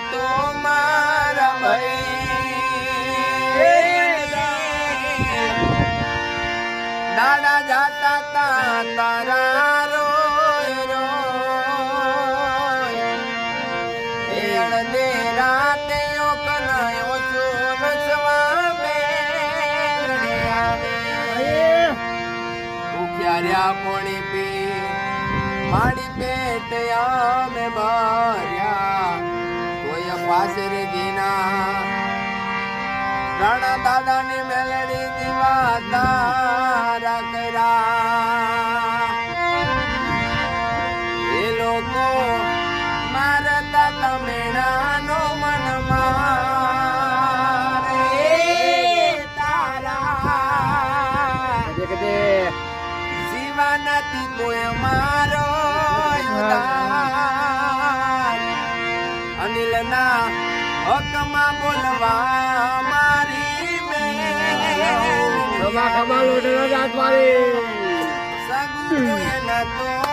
તો મારા ભાઈ દાડા જાતા તા તારા રોય રોય અડધે રાતે કનાયો સુન સ્વામે ઉખ્યાર્યા પોણી પી માડી પેટ આમે ભર્યા કોઈ પાસરે ગીના રાણા દાદા ની મેલડી દીવા તારા કર્યા એ લોકો મારતા તમેણા નો મન મારે તારા જીવા નથી કોઈ મારો અનિલ ના હકમાં બોલવા મારી સગુ ન તો